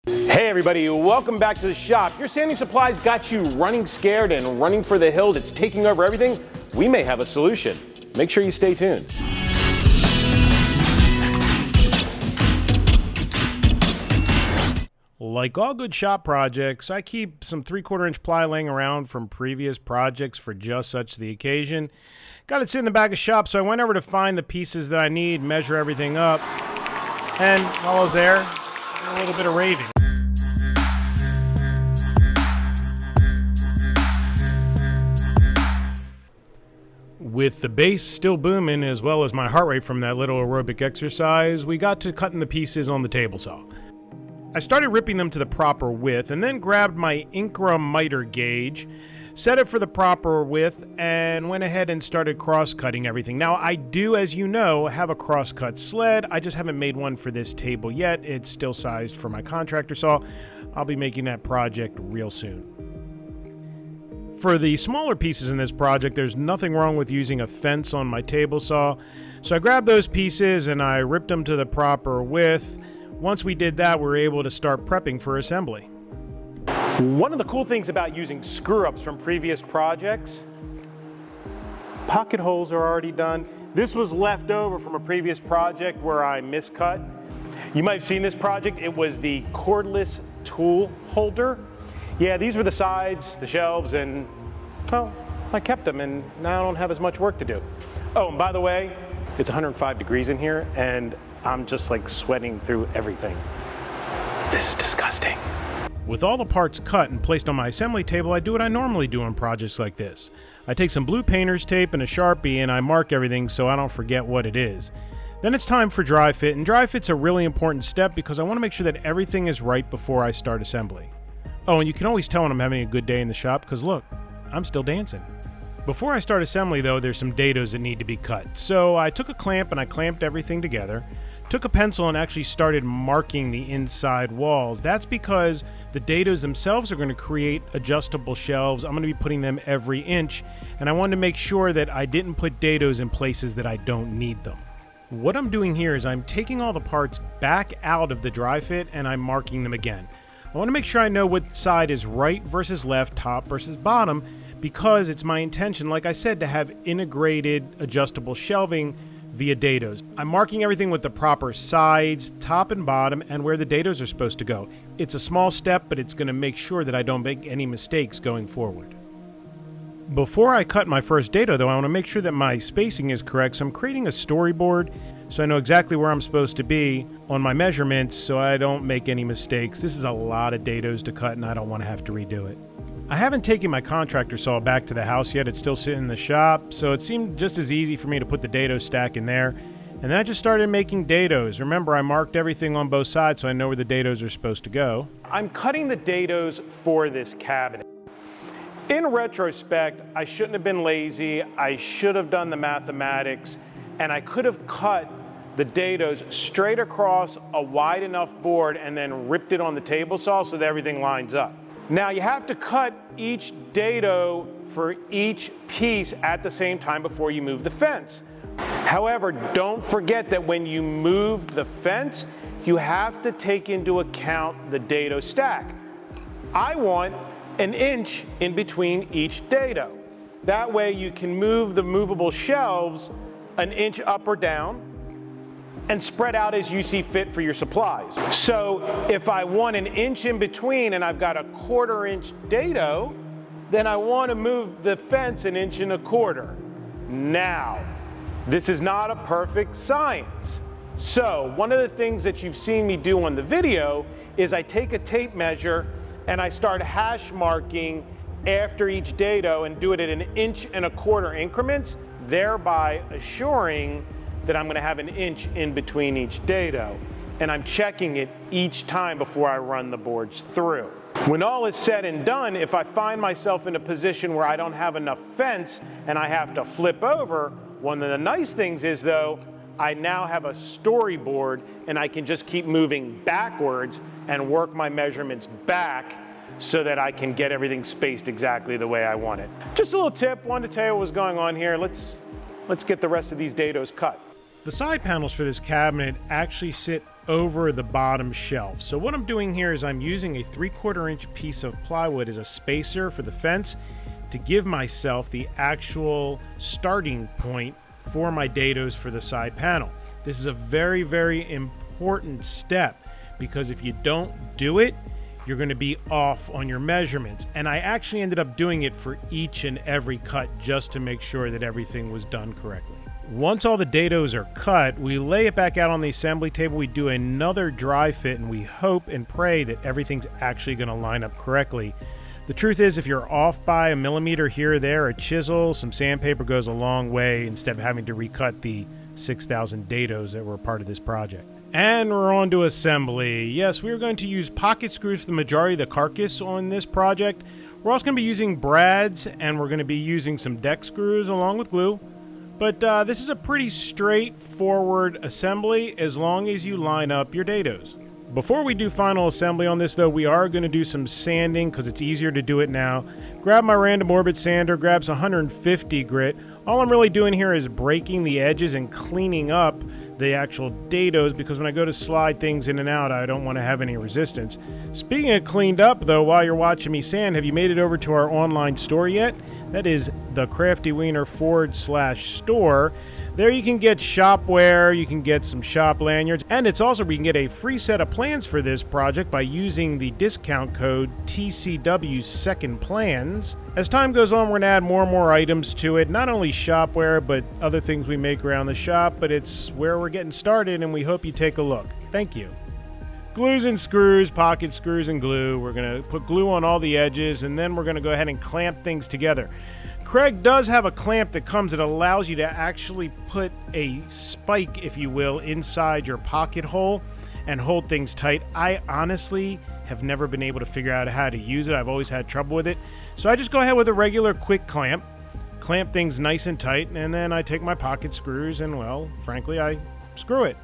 Hey everybody, welcome back to the shop. Your sanding supplies got you running scared and running for the hills. It's taking over everything. We may have a solution. Make sure you stay tuned. Like all good shop projects, I keep some 3/4 inch ply laying around from previous projects for just such the occasion. Got it sitting in the back of shop, so I went over to find the pieces that I need, measure everything up, and while I was there, a little bit of raving. With the bass still booming, as well as my heart rate from that little aerobic exercise, we got to cutting the pieces on the table saw. I started ripping them to the proper width, and then grabbed my Incra miter gauge, set it for the proper width, and went ahead and started cross-cutting everything. Now, I do, as you know, have a cross-cut sled. I just haven't made one for this table yet. It's still sized for my contractor saw. I'll be making that project real soon. For the smaller pieces in this project, there's nothing wrong with using a fence on my table saw. So I grabbed those pieces and I ripped them to the proper width. Once we did that, we were able to start prepping for assembly. One of the cool things about using screw-ups from previous projects, pocket holes are already done. This was left over from a previous project where I miscut. You might have seen this project. It was the cordless tool holder. Yeah, these were the sides, the shelves, and, well, I kept them, and now I don't have as much work to do. Oh, and by the way, it's 105 degrees in here, and I'm just like sweating through everything. This is disgusting. With all the parts cut and placed on my assembly table, I do what I normally do on projects like this. I take some blue painter's tape and a Sharpie, and I mark everything so I don't forget what it is. Then it's time for dry fit, and dry fit's a really important step because I want to make sure that everything is right before I start assembly. Oh, and you can always tell when I'm having a good day in the shop because look, I'm still dancing. Before I start assembly though, there's some dados that need to be cut. So I took a clamp and I clamped everything together, took a pencil and actually started marking the inside walls. That's because the dados themselves are going to create adjustable shelves. I'm going to be putting them every inch, and I wanted to make sure that I didn't put dados in places that I don't need them. What I'm doing here is I'm taking all the parts back out of the dry fit and I'm marking them again. I want to make sure I know what side is right versus left, top versus bottom, because it's my intention, like I said, to have integrated adjustable shelving via dados. I'm marking everything with the proper sides, top and bottom, and where the dados are supposed to go. It's a small step, but it's going to make sure that I don't make any mistakes going forward. Before I cut my first dado, though, I want to make sure that my spacing is correct, so I'm creating a storyboard so I know exactly where I'm supposed to be on my measurements so I don't make any mistakes. This is a lot of dados to cut and I don't want to have to redo it. I haven't taken my contractor saw back to the house yet. It's still sitting in the shop, so it seemed just as easy for me to put the dado stack in there. And then I just started making dados. Remember, I marked everything on both sides so I know where the dados are supposed to go. I'm cutting the dados for this cabinet. In retrospect, I shouldn't have been lazy. I should have done the mathematics, and I could have cut the dados straight across a wide enough board and then ripped it on the table saw so that everything lines up. Now you have to cut each dado for each piece at the same time before you move the fence. However, don't forget that when you move the fence, you have to take into account the dado stack. I want an inch in between each dado. That way you can move the movable shelves an inch up or down and spread out as you see fit for your supplies. So if I want an inch in between and I've got a 1/4 inch dado, then I want to move the fence an inch and a 1/4. Now, this is not a perfect science. So one of the things that you've seen me do on the video is I take a tape measure and I start hash marking after each dado and do it at 1 1/4 inch increments, thereby assuring that I'm going to have 1 inch in between each dado. And I'm checking it each time before I run the boards through. When all is said and done, if I find myself in a position where I don't have enough fence and I have to flip over, one of the nice things is though, I now have a storyboard and I can just keep moving backwards and work my measurements back so that I can get everything spaced exactly the way I want it. Just a little tip, wanted to tell you what was going on here. Let's get the rest of these dados cut. The side panels for this cabinet actually sit over the bottom shelf. So what I'm doing here is I'm using a 3/4 inch piece of plywood as a spacer for the fence to give myself the actual starting point for my dados for the side panel. This is a very, very important step, because if you don't do it, you're going to be off on your measurements. And I actually ended up doing it for each and every cut just to make sure that everything was done correctly. Once all the dados are cut, we lay it back out on the assembly table, we do another dry fit, and we hope and pray that everything's actually going to line up correctly. The truth is, if you're off by a millimeter here or there, a chisel, some sandpaper goes a long way instead of having to recut the 6,000 dados that were a part of this project. And we're on to assembly. Yes, we're going to use pocket screws for the majority of the carcass on this project. We're also going to be using brads, and we're going to be using some deck screws along with glue. But this is a pretty straightforward assembly as long as you line up your dados. Before we do final assembly on this, though, we are going to do some sanding because it's easier to do it now. Grab my random orbit sander, grabs 150 grit. All I'm really doing here is breaking the edges and cleaning up the actual dados, because when I go to slide things in and out, I don't want to have any resistance. Speaking of cleaned up, though, while you're watching me sand, have you made it over to our online store yet? That is thecraftywiener.com/store. There you can get shopware, you can get some shop lanyards, and it's also where you can get a free set of plans for this project by using the discount code TCW2ndPlans. As time goes on, we're going to add more and more items to it, not only shopware, but other things we make around the shop, but it's where we're getting started, and we hope you take a look. Thank you. Glues and screws, pocket screws and glue. We're going to put glue on all the edges, and then we're going to go ahead and clamp things together. Craig does have a clamp that comes that allows you to actually put a spike, if you will, inside your pocket hole and hold things tight. I honestly have never been able to figure out how to use it. I've always had trouble with it. So I just go ahead with a regular quick clamp things nice and tight, and then I take my pocket screws and, well, frankly, I screw it.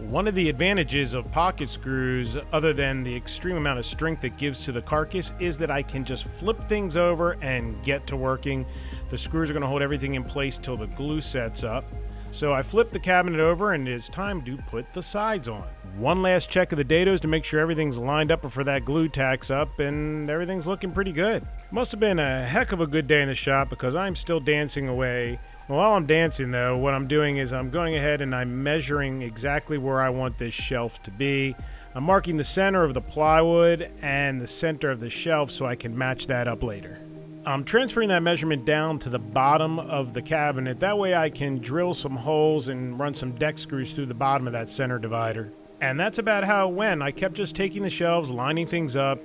One of the advantages of pocket screws, other than the extreme amount of strength it gives to the carcass, is that I can just flip things over and get to working. The screws are going to hold everything in place till the glue sets up. So I flip the cabinet over, and it's time to put the sides on. One last check of the dados to make sure everything's lined up before that glue tacks up, and everything's looking pretty good. Must have been a heck of a good day in the shop, because I'm still dancing away. While I'm dancing, though, what I'm doing is I'm going ahead and I'm measuring exactly where I want this shelf to be. I'm marking the center of the plywood and the center of the shelf so I can match that up later. I'm transferring that measurement down to the bottom of the cabinet. That way I can drill some holes and run some deck screws through the bottom of that center divider. And that's about how it went. I kept just taking the shelves, lining things up,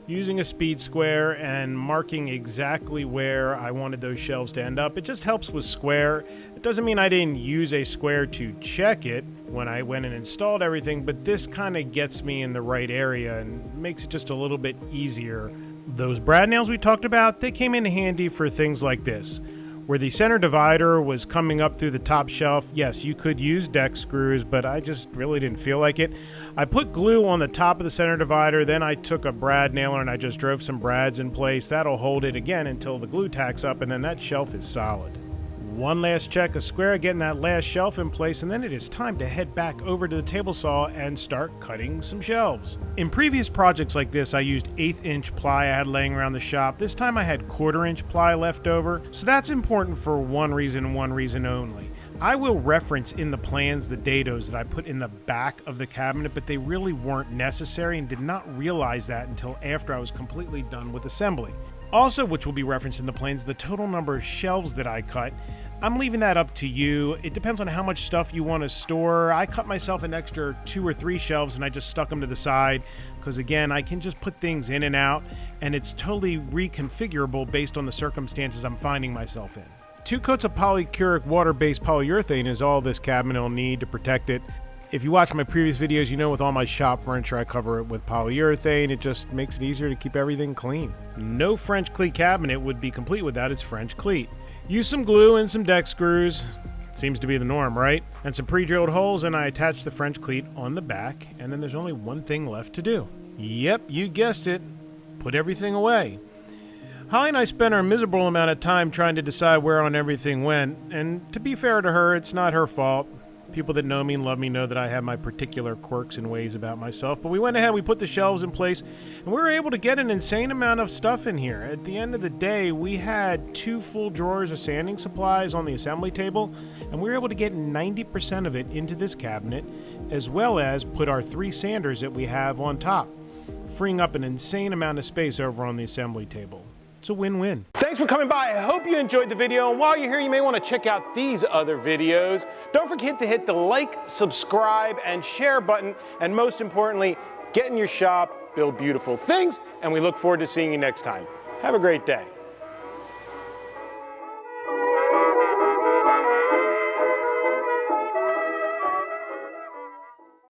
using a speed square and marking exactly where I wanted those shelves to end up. It just helps with square. It doesn't mean I didn't use a square to check it when I went and installed everything, but this kind of gets me in the right area and makes it just a little bit easier. Those brad nails we talked about, they came in handy for things like this. Where the center divider was coming up through the top shelf, yes, you could use deck screws, but I just really didn't feel like it. I put glue on the top of the center divider, then I took a brad nailer and I just drove some brads in place. That'll hold it again until the glue tacks up, and then that shelf is solid. One last check of square, getting that last shelf in place, and then it is time to head back over to the table saw and start cutting some shelves. In previous projects like this, I used 1/8 inch ply I had laying around the shop. This time I had 1/4 inch ply left over, so that's important for one reason and one reason only. I will reference in the plans the dados that I put in the back of the cabinet, but they really weren't necessary and did not realize that until after I was completely done with assembly. Also, which will be referenced in the plans, the total number of shelves that I cut. I'm leaving that up to you. It depends on how much stuff you want to store. I cut myself an extra 2 or 3 shelves and I just stuck them to the side because, again, I can just put things in and out, and it's totally reconfigurable based on the circumstances I'm finding myself in. 2 coats of polycuric water-based polyurethane is all this cabinet will need to protect it. If you watch my previous videos, you know with all my shop furniture I cover it with polyurethane. It just makes it easier to keep everything clean. No French cleat cabinet would be complete without its French cleat. Use some glue and some deck screws. Seems to be the norm, right? And some pre-drilled holes, and I attach the French cleat on the back, and then there's only one thing left to do. Yep, you guessed it. Put everything away. Holly and I spent our miserable amount of time trying to decide where on everything went, and to be fair to her, it's not her fault. People that know me and love me know that I have my particular quirks and ways about myself. But we went ahead, we put the shelves in place, and we were able to get an insane amount of stuff in here. At the end of the day, we had 2 full drawers of sanding supplies on the assembly table, and we were able to get 90% of it into this cabinet, as well as put our 3 sanders that we have on top, freeing up an insane amount of space over on the assembly table. It's a win-win. Thanks for coming by. I hope you enjoyed the video. And while you're here, you may want to check out these other videos. Don't forget to hit the like, subscribe, and share button. And most importantly, get in your shop, build beautiful things. And we look forward to seeing you next time. Have a great day.